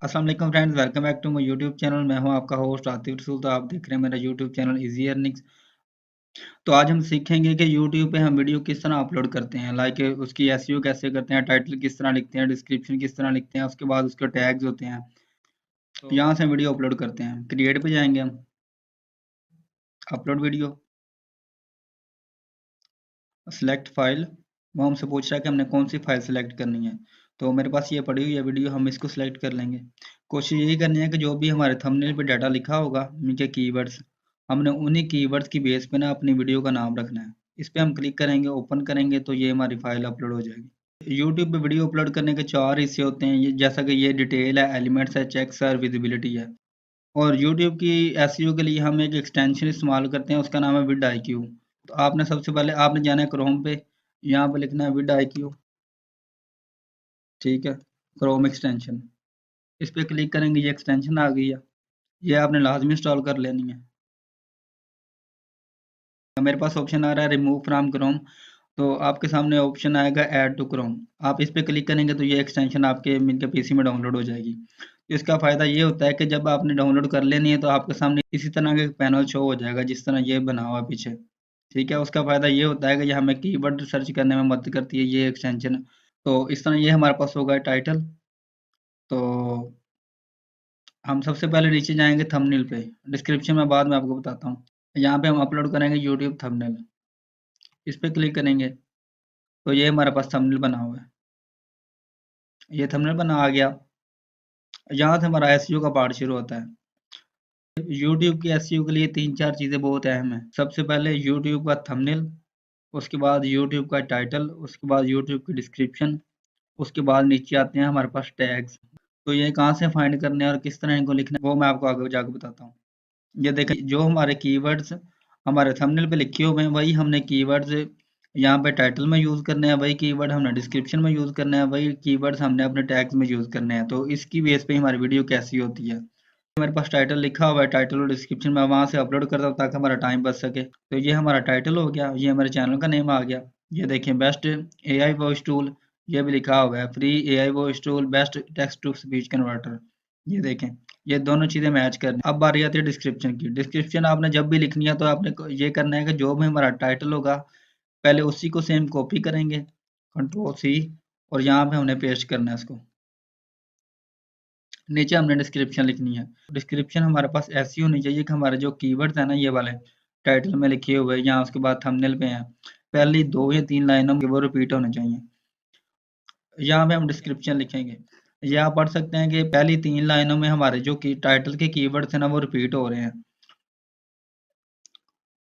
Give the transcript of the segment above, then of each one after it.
अस्सलाम वालेकुम friends, welcome back to my YouTube channel. मैं हूं आपका होस्ट आतिफ रसूल। तो आप देख रहे हैं मेरा यूट्यूब चैनल इजी अर्निंग्स। तो आज हम सीखेंगे कि यूट्यूब पे हम वीडियो किस तरह अपलोड करते हैं, लाइक उसकी एसईओ कैसे करते हैं, टाइटल किस तरह लिखते हैं, डिस्क्रिप्शन किस तरह लिखते हैं, उसके बाद उसके टैग्स होते हैं। तो यहाँ से हम वीडियो अपलोड करते हैं। क्रिएट पे जाएंगे हम, अपलोड वीडियो, सेलेक्ट फाइल। वो हमसे पूछ रहा है कि हमने कौन सी फाइल सेलेक्ट करनी है। तो मेरे पास ये पड़ी हुई है वीडियो, हम इसको सेलेक्ट कर लेंगे। कोशिश यही करनी है कि जो भी हमारे थंबनेल पे डाटा लिखा होगा, उनके कीवर्ड्स, हमने उन्हीं कीवर्ड्स की बेस पे ना अपनी वीडियो का नाम रखना है। इस पे हम क्लिक करेंगे, ओपन करेंगे तो ये हमारी फाइल अपलोड हो जाएगी। यूट्यूब पे वीडियो अपलोड करने के 4 हिस्से होते हैं, ये जैसा कि ये डिटेल है, एलिमेंट्स है, चेक्स है और विजिबिलिटी है। और यूट्यूब की एसईओ के लिए हम एक एक्सटेंशन इस्तेमाल करते हैं, उसका नाम है विड आई क्यू। तो आपने सबसे पहले आपने जाना है क्रोम पे, यहाँ पे लिखना है विड आई क्यू। ठीक है, क्रोम एक्सटेंशन, इस पे क्लिक करेंगे, ये एक्सटेंशन आ गई है। ये आपने लाजमी इंस्टॉल कर लेनी है। मेरे पास ऑप्शन आ रहा है रिमूव फ्रॉम क्रोम, तो आपके सामने ऑप्शन आएगा ऐड टू क्रोम। आप इस पे क्लिक करेंगे तो ये एक्सटेंशन आपके इनके पीसी में डाउनलोड हो जाएगी। तो इसका फ़ायदा ये होता है कि जब आपने डाउनलोड कर लेनी है तो आपके सामने इसी तरह का एक पैनल शो हो जाएगा जिस तरह ये बना हुआ है पीछे। ठीक है, उसका फ़ायदा ये होता है कि ये हमें कीवर्ड सर्च करने में मदद करती है ये एक्सटेंशन। तो इस तरह ये हमारे पास होगा टाइटल। तो हम सबसे पहले नीचे जाएंगे थंबनेल पे, डिस्क्रिप्शन में बाद में आपको बताता हूँ। यहाँ पे हम अपलोड करेंगे यूट्यूब थंबनेल, इस पे क्लिक करेंगे तो ये हमारे पास थंबनेल बना हुआ है। ये थंबनेल बना आ गया। यहाँ से हमारा एसईओ का पार्ट शुरू होता है। यूट्यूब की एसईओ के लिए 3-4 चीज़ें बहुत अहम है। सबसे पहले यूट्यूब का थंबनेल, उसके बाद यूट्यूब का टाइटल, उसके बाद यूट्यूब की डिस्क्रिप्शन, उसके बाद नीचे आते हैं हमारे पास टैग्स। तो ये कहाँ से फाइंड करने हैं और किस तरह इनको लिखना है वो मैं आपको आगे जाकर बताता हूँ। ये देखें, जो हमारे कीवर्ड्स हमारे थंबनेल पे लिखे हुए हैं वही हमने कीवर्ड्स यहाँ पे टाइटल में यूज़ करने हैं, वही कीवर्ड हमने डिस्क्रिप्शन में यूज़ करने हैं, वही कीवर्ड्स हमने अपने टैग्स में यूज़ करने हैं। तो इसकी बेस पे हमारी वीडियो कैसी होती है। मेरे पास टाइटल लिखा हुआ है, टाइटल और डिस्क्रिप्शन में वहाँ से अपलोड करता हूँ ताकि हमारा टाइम बच सके। तो ये हमारा टाइटल हो गया, ये हमारे चैनल का नेम आ गया। ये देखें, बेस्ट एआई वॉइस टूल, ये भी लिखा हुआ है, free AI voice tool, best text to speech converter. ये देखें, ये दोनों चीज़ें मैच करनी। अब बारी आती है डिस्क्रिप्शन की। डिस्क्रिप्शन आपने जब भी लिखनी है तो आपने ये करना है कि जो भी हमारा टाइटल होगा पहले उसी को सेम कॉपी करेंगे, कंट्रोल सी, और यहाँ पे हमने पेस्ट करना है इसको। नीचे हमने डिस्क्रिप्शन लिखनी है। डिस्क्रिप्शन हमारे पास ऐसी होनी चाहिए कि हमारे जो कीवर्ड्स है ना, ये वाले टाइटल में लिखे हुए या उसके बाद थंबनेल पे हैं, पहली 2 या 3 लाइनों में वो रिपीट होने चाहिए। यहाँ पे हम डिस्क्रिप्शन लिखेंगे, ये आप पढ़ सकते हैं कि पहली 3 लाइनों में हमारे जो की टाइटल के कीवर्ड्स हैं ना वो रिपीट हो रहे हैं।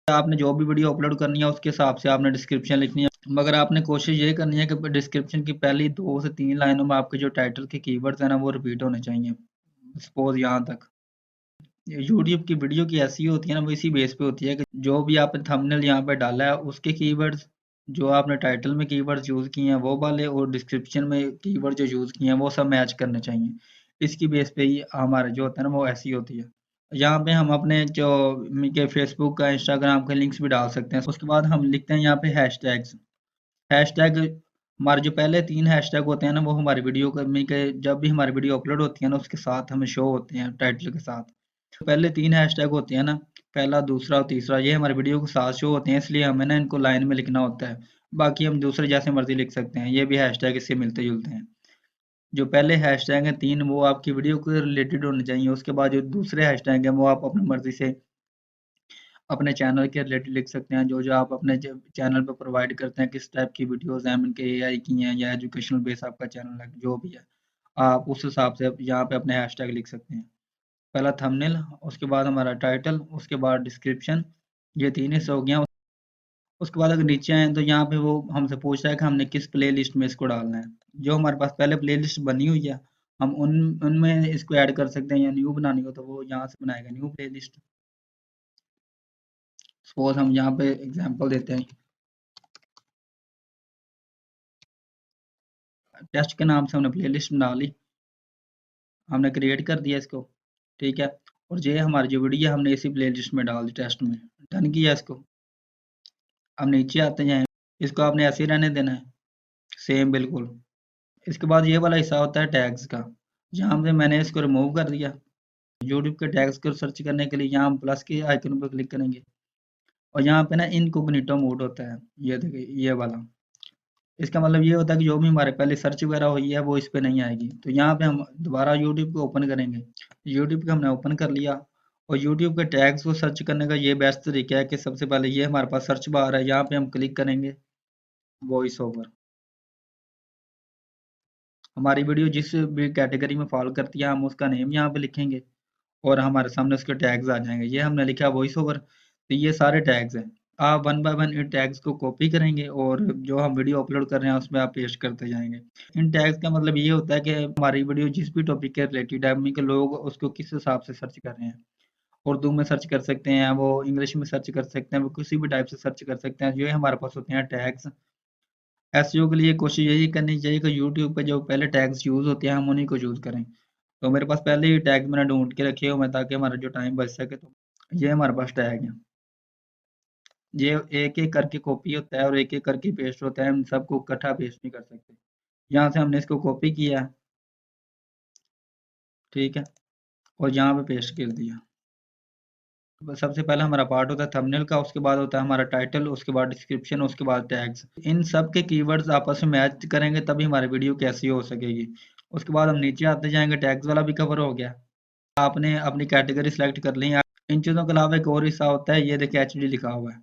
आपने जो भी वीडियो अपलोड करनी है उसके हिसाब से आपने डिस्क्रिप्शन लिखनी है, मगर आपने कोशिश ये करनी है कि डिस्क्रिप्शन की पहली 2 से 3 लाइनों में आपके जो टाइटल के कीवर्ड्स हैं ना वो रिपीट होने चाहिए। सपोज यहाँ तक यूट्यूब की वीडियो की ऐसी होती है ना, वो इसी बेस पे होती है कि जो भी आपने थंबनेल यहाँ पे डाला है उसके कीवर्ड्स, जो आपने टाइटल में कीवर्ड्स यूज़ किए हैं वो वाले, और डिस्क्रिप्शन में कीवर्ड जो यूज़ किए हैं वो सब मैच करने चाहिए। इसकी बेस पे ही हमारे जो होता है ना वो ऐसी होती है। यहाँ पे हम अपने जो के फेसबुक का, इंस्टाग्राम का लिंक्स भी डाल सकते हैं। उसके बाद हम लिखते हैं यहाँ पे हैशटैग्स। हैशटैग, हमारे जो पहले 3 हैशटैग होते हैं ना वो हमारी वीडियो के जब भी हमारी वीडियो अपलोड होती है ना उसके साथ हमें शो होते हैं टाइटल के साथ। पहले 3 हैशटैग होते हैं ना, पहला, दूसरा और तीसरा, ये हमारे वीडियो के साथ शो होते हैं, इसलिए हमें ना इनको लाइन में लिखना होता है। बाकी हम दूसरे जैसे मर्जी लिख सकते हैं, ये भी हैशटैग इससे मिलते जुलते हैं। जो पहले हैशटैग हैं 3 वो आपकी वीडियो के रिलेटेड होने चाहिए। उसके बाद जो दूसरे हैशटैग हैं वो आप अपनी मर्जी से अपने चैनल के रिलेटेड लिख सकते हैं, जो जो आप अपने चैनल पर प्रोवाइड करते हैं, किस टाइप की वीडियोस हैं, उनके एआई की हैं या एजुकेशनल बेस आपका चैनल है, जो भी है आप उस हिसाब से यहाँ पे अपने हैशटैग लिख सकते हैं। पहला थंबनेल, उसके बाद हमारा टाइटल, उसके बाद डिस्क्रिप्शन, ये 3 हिस्से हो गया। उसके बाद अगर नीचे आए तो यहाँ पे वो हमसे पूछ रहा है कि हमने किस प्ले लिस्ट में इसको डालना है। जो हमारे पास पहले प्ले लिस्ट बनी हुई है हम उनमें इसको ऐड कर सकते हैं, या न्यू बनानी हो तो वो यहाँ से बनाएगा न्यू प्ले लिस्ट। सपोज हम यहाँ पे एग्जांपल देते हैं, टेस्ट के नाम से हमने प्ले लिस्ट बना ली, हमने क्रिएट कर दिया इसको। ठीक है, और ये हमारी जो वीडियो है हमने इसी प्ले लिस्ट में डाल दी, टेस्ट में डन किया इसको। अब नीचे आते हैं, इसको आपने ऐसे ही रहने देना है सेम बिल्कुल। इसके बाद ये वाला हिस्सा होता है टैग्स का। यहाँ पे मैंने इसको रिमूव कर दिया। यूट्यूब के टैग्स को सर्च करने के लिए यहाँ हम प्लस के आइकन पर क्लिक करेंगे और यहाँ पे ना इनकॉग्निटो मोड होता है, ये देखिए ये वाला। इसका मतलब ये होता है कि जो भी हमारे पहले सर्च वगैरह हुई है वो इस पे नहीं आएगी। तो यहाँ पे हम दोबारा यूट्यूब को ओपन करेंगे। यूट्यूब को हमने ओपन कर लिया और यूट्यूब के टैग्स को सर्च करने का ये बेस्ट तरीका है कि सबसे पहले ये हमारे पास सर्च बार है, यहाँ पे हम क्लिक करेंगे वॉइस ओवर। हमारी वीडियो जिस भी कैटेगरी में फॉलो करती है हम उसका नेम यहाँ पे लिखेंगे और हमारे सामने उसके टैग्स आ जाएंगे। ये हमने लिखा वॉइस ओवर, तो ये सारे टैग्स हैं। आप one by one in tags को कॉपी करेंगे और जो हम वीडियो अपलोड कर रहे हैं उसमें आप पेस्ट करते जाएंगे। इन टैग्स का मतलब ये होता है कि हमारी वीडियो जिस भी टॉपिक के रिलेटेड है, मीन के लोग उसको किस हिसाब से सर्च कर रहे हैं। उर्दू में सर्च कर सकते हैं, वो इंग्लिश में सर्च कर सकते हैं, वो किसी भी टाइप से सर्च कर सकते हैं। जो हमारे पास होते हैं टैग्स। एसईओ के लिए कोशिश यही करनी चाहिए कि यूट्यूब पे जो पहले टैग्स यूज होते हैं हम उन्हीं को यूज करें। तो मेरे पास पहले ही टैग मैंने ढूंढ के रखे हुए हैं ताकि हमारा जो टाइम बच सके। तो ये हमारे पास टैग है। ये एक एक करके कॉपी होता है और एक एक करके पेस्ट होता है, हम सबको इकट्ठा पेस्ट नहीं कर सकते। यहाँ से हमने इसको कॉपी किया, ठीक है, और यहाँ पे पेस्ट कर दिया। सबसे पहले हमारा पार्ट होता है थंबनेल का, उसके बाद होता है हमारा टाइटल, उसके बाद डिस्क्रिप्शन, उसके बाद टैग्स। इन सब के कीवर्ड्स आपस में मैच करेंगे तभी हमारी वीडियो कैसी हो सकेगी। उसके बाद हम नीचे आते जाएंगे, टैग्स वाला भी कवर हो गया। आपने अपनी कैटेगरी सेलेक्ट कर ली। इन चीज़ों के अलावा एक और हिस्सा होता है, ये देखिए एचडी लिखा हुआ है।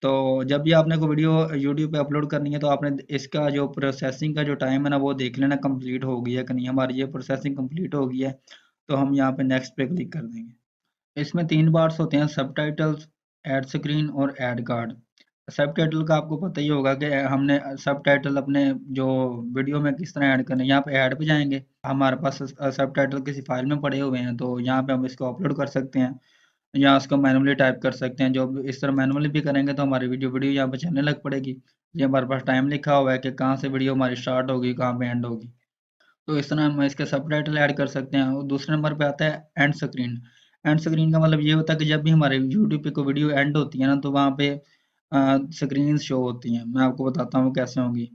तो जब भी आपने को वीडियो यूट्यूब पे अपलोड करनी है तो आपने इसका जो प्रोसेसिंग का जो टाइम है ना वो देख लेना कंप्लीट हो गई है कि नहीं। हमारी ये प्रोसेसिंग कंप्लीट हो गई है तो हम यहाँ पे नेक्स्ट पे क्लिक कर देंगे। इसमें 3 पार्ट्स होते हैं, सबटाइटल्स, ऐड स्क्रीन और ऐड कार्ड। सबटाइटल का आपको पता ही होगा कि हमने सबटाइटल अपने जो वीडियो में किस तरह ऐड करने हैं। यहाँ पे ऐड पे जाएंगे, हमारे पास सबटाइटल किसी फाइल में पड़े हुए हैं तो यहाँ पे हम इसको अपलोड कर सकते हैं या उसको मैनुअली टाइप कर सकते हैं। जो इस तरह मैनुअली भी करेंगे तो हमारी वीडियो यहाँ पे चलने लग पड़ेगी। ये हमारे पास टाइम लिखा हुआ है कि कहाँ से वीडियो हमारी स्टार्ट होगी, कहाँ पे एंड होगी। तो इस तरह हम इसके सबटाइटल ऐड कर सकते हैं। और दूसरे नंबर पे आता है एंड स्क्रीन। एंड स्क्रीन का मतलब ये होता है कि जब भी हमारे यूट्यूब पे कोई वीडियो एंड होती है ना तो वहाँ पे स्क्रीन शो होती हैं। मैं आपको बताता हूँ कैसे होंगी।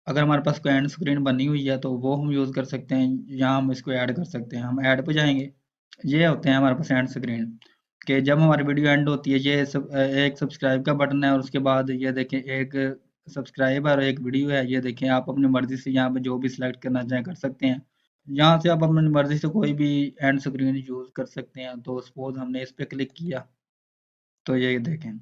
अगर हमारे पास कोई एंड स्क्रीन बनी हुई है तो वो हम यूज़ कर सकते हैं, यहाँ हम इसको ऐड कर सकते हैं। हम ऐड पे जाएंगे, ये होते हैं हमारे पास एंड स्क्रीन कि जब हमारी वीडियो एंड होती है ये एक सब्सक्राइब का बटन है और उसके बाद ये देखें एक सब्सक्राइब और एक वीडियो है। ये देखें आप अपनी मर्जी से यहाँ पे जो भी सिलेक्ट करना चाहें कर सकते हैं। यहाँ से आप अपनी मर्जी से कोई भी एंड स्क्रीन यूज़ कर सकते हैं। तो सपोज हमने इस पे क्लिक किया तो ये देखें,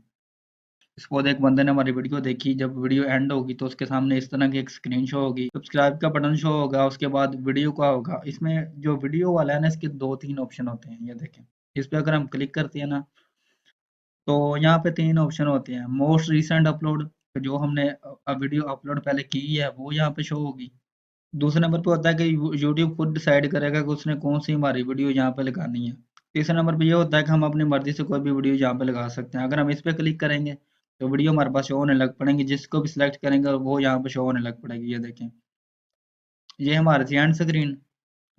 सपोज एक बंदे ने हमारी वीडियो देखी, जब वीडियो एंड होगी तो उसके सामने इस तरह की एक स्क्रीन शो होगी, सब्सक्राइब का बटन शो होगा, उसके बाद वीडियो का होगा। इसमें जो वीडियो वाला है ना इसके 2-3 ऑप्शन होते हैं, ये देखें। इस पे अगर हम क्लिक करते हैं ना तो यहाँ पे 3 ऑप्शन होते हैं। मोस्ट रिसेंट अपलोड, जो हमने वीडियो अपलोड पहले की है वो यहाँ पे शो होगी। दूसरे नंबर पे होता है कि यूट्यूब खुद डिसाइड करेगा कि उसने कौन सी हमारी वीडियो यहाँ पे लगानी है। तीसरे नंबर पे ये होता है कि हम अपनी मर्जी से कोई भी वीडियो यहाँ पे लगा सकते हैं। अगर हम इस पे क्लिक करेंगे तो वीडियो हमारे पास शो होने लग पड़ेंगे, जिसको भी सिलेक्ट करेंगे वो यहाँ पे शो होने लग पड़ेगी। ये देखें, ये हमारे थी एंड स्क्रीन।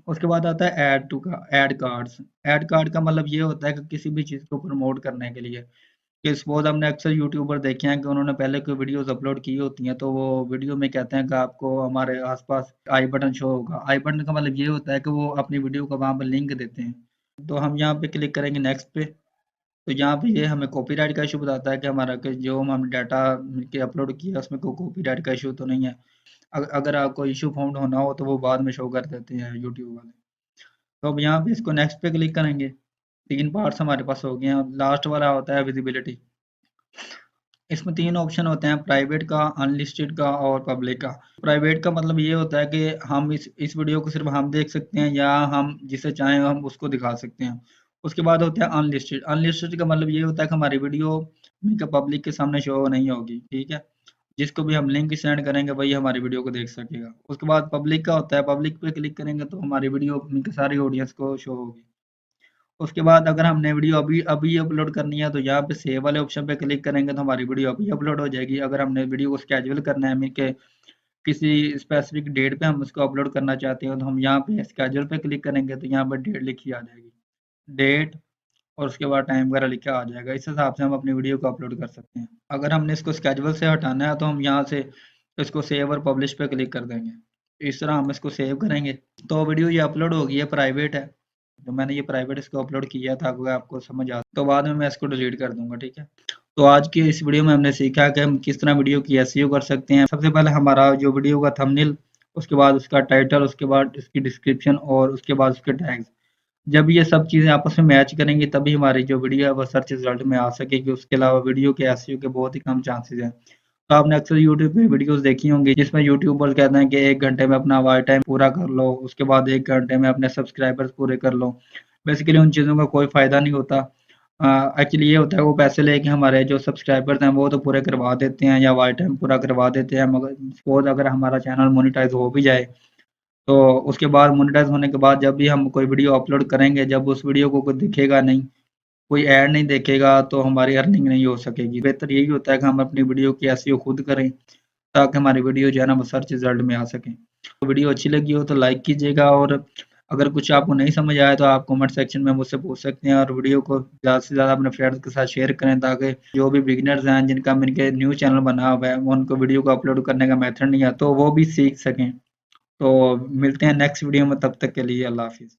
उसके बाद आता है ऐड टू का ऐड कार्ड्स। ऐड कार्ड का मतलब ये होता है कि किसी भी चीज़ को प्रमोट करने के लिए, कि सपोज हमने अक्सर यूट्यूबर देखे हैं कि उन्होंने पहले कोई वीडियोस अपलोड की होती हैं तो वो वीडियो में कहते हैं कि आपको हमारे आसपास आई बटन शो होगा। आई बटन का मतलब ये होता है कि वो अपनी वीडियो का वहाँ पर लिंक देते हैं। तो हम यहाँ पे क्लिक करेंगे नेक्स्ट पे, तो यहाँ पे ये हमें कॉपीराइट का इशू बताता है कि हमारा कि जो हम डाटा के अपलोड किया उसमें कोई कॉपीराइट का इशू तो नहीं है। अगर आपको इशू फाउंड होना हो तो वो बाद में शो कर देते हैं यूट्यूब वाले। तो अब यहाँ पे इसको नेक्स्ट पे क्लिक करेंगे। 3 पार्ट्स हमारे पास हो गए हैं। अब लास्ट वाला होता है विजिबिलिटी। इसमें 3 ऑप्शन होते हैं, प्राइवेट का, अनलिस्टेड का और पब्लिक का। प्राइवेट का मतलब ये होता है कि हम इस वीडियो को सिर्फ हम देख सकते हैं या हम जिसे चाहें हम उसको दिखा सकते हैं। उसके बाद होता है अनलिस्टेड। अनलिस्टेड का मतलब ये होता है कि हमारी वीडियो पब्लिक के सामने शो नहीं होगी, ठीक है। जिसको भी हम लिंक सेंड करेंगे वही हमारी वीडियो को देख सकेगा। उसके बाद पब्लिक का होता है, पब्लिक पे क्लिक करेंगे तो हमारी वीडियो सारी ऑडियंस को शो होगी। उसके बाद अगर हमने वीडियो अभी अभी अपलोड करनी है तो यहाँ पे सेव वाले ऑप्शन पे क्लिक करेंगे तो हमारी वीडियो अभी अपलोड हो जाएगी। अगर हमने वीडियो को स्केड्यूल करना है, मीन के किसी स्पेसिफिक डेट पे हम उसको अपलोड करना चाहते हैं, तो हम यहाँ पे स्केड्यूल पे क्लिक करेंगे तो यहाँ पर डेट लिखी आ जाएगी, डेट, और उसके बाद टाइम वगैरह लिखा आ जाएगा। इस हिसाब से हम अपनी वीडियो को अपलोड कर सकते हैं। अगर हमने इसको स्केड्यूल से हटाना है तो हम यहाँ से इसको सेव और पब्लिश पे क्लिक कर देंगे। इस तरह हम इसको सेव करेंगे। तो वीडियो ये अपलोड हो गई है, प्राइवेट है। तो मैंने ये प्राइवेट इसको अपलोड किया था, अगर आपको समझ आ तो बाद में मैं इसको डिलीट कर दूंगा, ठीक है। तो आज की इस वीडियो में हमने सीखा कि हम किस तरह वीडियो की एसईओ कर सकते हैं। सबसे पहले हमारा जो वीडियो का थंबनेल, उसके बाद उसका टाइटल, उसके बाद इसकी डिस्क्रिप्शन और उसके बाद उसके टैग्स। जब ये सब चीज़ें आपस में मैच करेंगी तभी हमारी जो वीडियो है वो सर्च रिजल्ट में आ सकेगी। उसके अलावा वीडियो के एसईओ के बहुत ही कम चांसेस हैं। तो आपने अक्सर यूट्यूब पे वीडियोस देखी होंगी जिसमें यूट्यूबर कहते हैं कि 1 घंटे में अपना वॉच टाइम पूरा कर लो, उसके बाद 1 घंटे में अपने सब्सक्राइबर्स पूरे कर लो। बेसिकली उन चीज़ों का कोई फ़ायदा नहीं होता। एक्चुअली ये होता है, वो पैसे लेके हमारे जो सब्सक्राइबर्स हैं वो तो पूरे करवा देते हैं या वॉच टाइम पूरा करवा देते हैं, मगर सपोज अगर हमारा चैनल मोनेटाइज हो भी जाए तो उसके बाद मोनेटाइज होने के बाद जब भी हम कोई वीडियो अपलोड करेंगे, जब उस वीडियो को कोई दिखेगा नहीं, कोई ऐड नहीं देखेगा, तो हमारी अर्निंग नहीं हो सकेगी। बेहतर यही होता है कि हम अपनी वीडियो की एसईओ खुद करें, ताकि हमारी वीडियो जो है ना वो सर्च रिजल्ट में आ सके। तो वीडियो अच्छी लगी हो तो लाइक कीजिएगा, और अगर कुछ आपको नहीं समझ आया तो आप कमेंट सेक्शन में मुझसे पूछ सकते हैं, और वीडियो को ज़्यादा से ज़्यादा अपने फ्रेंड्स के साथ शेयर करें, ताकि जो भी बिगिनर्स हैं जिनका इनके न्यू चैनल बना हुआ है, वो उनको वीडियो को अपलोड करने का मेथड नहीं आता, तो वो भी सीख सकें। तो मिलते हैं नेक्स्ट वीडियो में, तब तक के लिए अल्लाह हाफिज़।